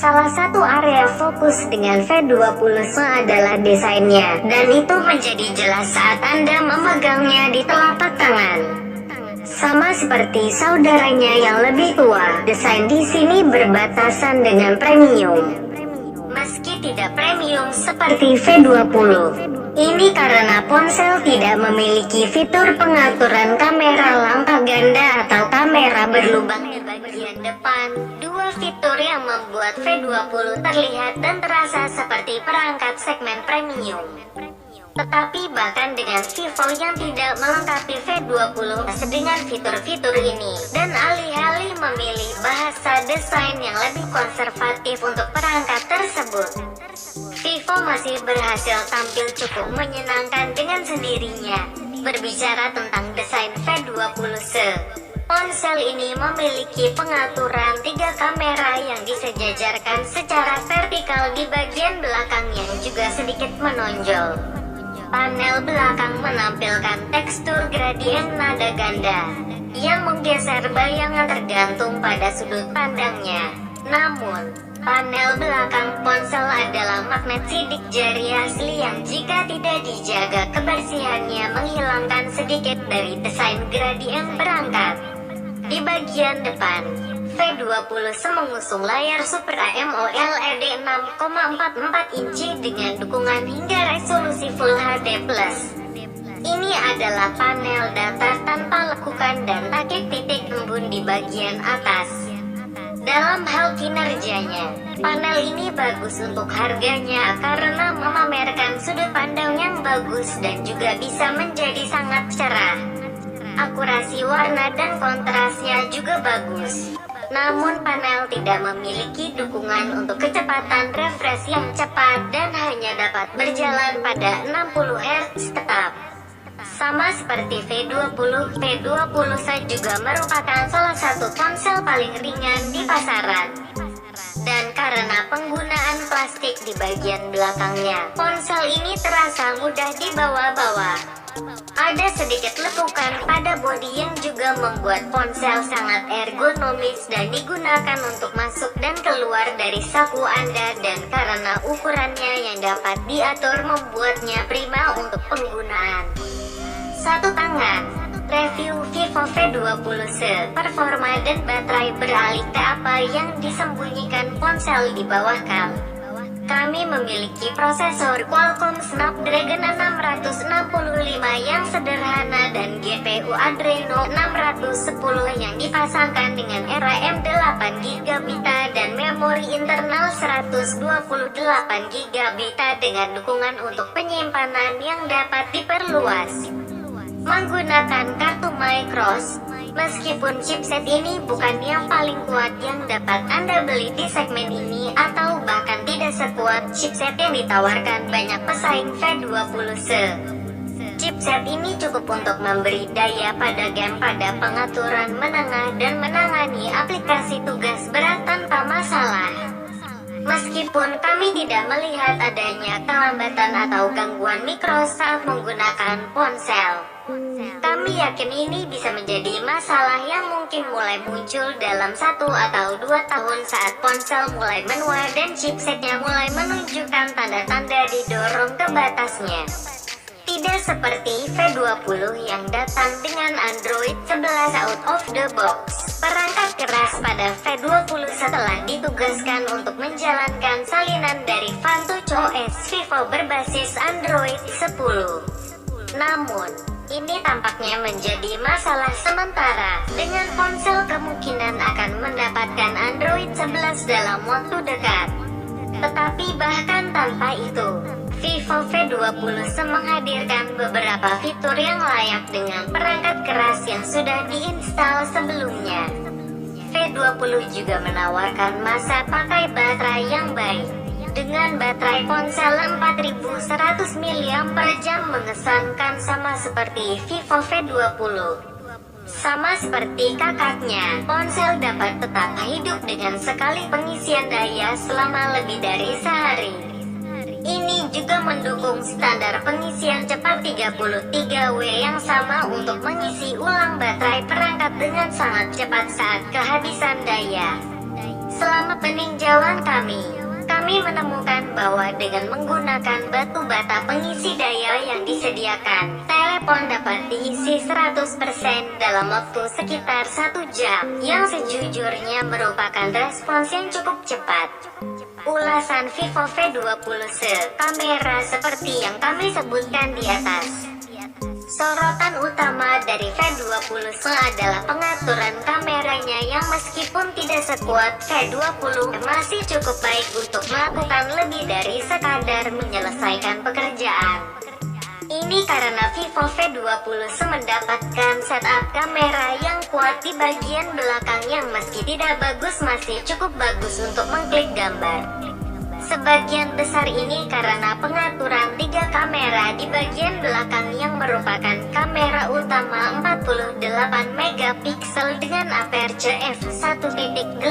Salah satu area fokus dengan V20 adalah desainnya, dan itu menjadi jelas saat Anda memegangnya di telapak tangan. Sama seperti saudaranya yang lebih tua, desain di sini berbatasan dengan premium. Meski tidak premium seperti V20, ini karena ponsel tidak memiliki fitur pengaturan kamera lampa ganda atau kamera berlubang di bagian depan. Dua fitur yang membuat V20 terlihat dan terasa seperti perangkat segmen premium. Tetapi bahkan dengan Vivo yang tidak melengkapi V20 dengan fitur-fitur ini, dan alih-alih memilih bahasa desain yang lebih konservatif untuk perangkat tersebut, Vivo masih berhasil tampil cukup menyenangkan dengan sendirinya. Berbicara tentang desain V20, ponsel ini memiliki pengaturan 3 kamera yang disejajarkan secara vertikal di bagian belakang yang juga sedikit menonjol. Panel belakang menampilkan tekstur gradien nada ganda yang menggeser bayangan tergantung pada sudut pandangnya. Namun, panel belakang ponsel adalah magnet sidik jari asli yang jika tidak dijaga kebersihannya menghilangkan sedikit dari desain gradien perangkat. Di bagian depan, V20 mengusung layar Super AMOLED 6,44 inci dengan dukungan hingga resolusi Full HD+. Ini adalah panel datar tanpa lekukan dan takik titik embun di bagian atas. Dalam hal kinerjanya, panel ini bagus untuk harganya karena memamerkan sudut pandang yang bagus dan juga bisa menjadi sangat cerah. Akurasi warna dan kontrasnya juga bagus. Namun panel tidak memiliki dukungan untuk kecepatan refresh yang cepat dan hanya dapat berjalan pada 60 Hz tetap. Sama seperti V20 juga merupakan salah satu ponsel paling ringan di pasaran. Dan karena penggunaan plastik di bagian belakangnya, ponsel ini terasa mudah dibawa-bawa. Ada sedikit lekukan pada bodi yang juga membuat ponsel sangat ergonomis dan digunakan untuk masuk dan keluar dari saku Anda, dan karena ukurannya yang dapat diatur membuatnya prima untuk penggunaan satu tangan. Review Vivo V20, performa dan baterai beralih ke apa yang disembunyikan ponsel di bawah kap. Kami memiliki prosesor Qualcomm Snapdragon 665 yang sederhana dan GPU Adreno 610 yang dipasangkan dengan RAM 8GB dan memori internal 128GB dengan dukungan untuk penyimpanan yang dapat diperluas menggunakan kartu micros. Meskipun chipset ini bukan yang paling kuat yang dapat Anda beli di segmen ini, atau bahkan tidak sekuat chipset yang ditawarkan banyak pesaing V20, chipset ini cukup untuk memberi daya pada game pada pengaturan menengah dan menangani aplikasi tugas berat tanpa masalah. Meskipun kami tidak melihat adanya kelambatan atau gangguan mikro saat menggunakan ponsel, kami yakin ini bisa menjadi masalah yang mungkin mulai muncul dalam 1 atau 2 tahun saat ponsel mulai menua dan chipsetnya mulai menunjukkan tanda-tanda didorong ke batasnya. Tidak seperti V20 yang datang dengan Android 11 out of the box. Perangkat keras pada V20 setelah ditugaskan untuk menjalankan salinan dari Vantage OS Vivo berbasis Android 10. Namun, ini tampaknya menjadi masalah sementara. Dengan ponsel kemungkinan akan mendapatkan Android 11 dalam waktu dekat. Tetapi bahkan tanpa itu, Vivo V20 menghadirkan beberapa fitur yang layak dengan perangkat keras yang sudah diinstal sebelumnya. V20 juga menawarkan masa pakai baterai yang baik. Dengan baterai ponsel 4100 mAh mengesankan sama seperti Vivo V20. Sama seperti kakaknya, ponsel dapat tetap hidup dengan sekali pengisian daya selama lebih dari sehari. Ini juga mendukung standar pengisian cepat 33W yang sama untuk mengisi ulang baterai perangkat dengan sangat cepat saat kehabisan daya. Selama peninjauan kami menemukan bahwa dengan menggunakan batu bata pengisi daya yang disediakan, telepon dapat diisi 100% dalam waktu sekitar 1 jam, yang sejujurnya merupakan respons yang cukup cepat. Ulasan Vivo V20 kamera seperti yang kami sebutkan di atas. Sorotan utama dari V20 adalah pengaturan kameranya yang meskipun tidak sekuat V20 masih cukup baik untuk melakukan lebih dari sekadar menyelesaikan pekerjaan. Ini karena Vivo V20 mendapatkan setup kamera yang kuat di bagian belakang yang meski tidak bagus masih cukup bagus untuk mengklik gambar. Sebagian besar ini karena pengaturan 3 kamera di bagian belakang yang merupakan kamera utama 48 megapiksel dengan aperture f1.8.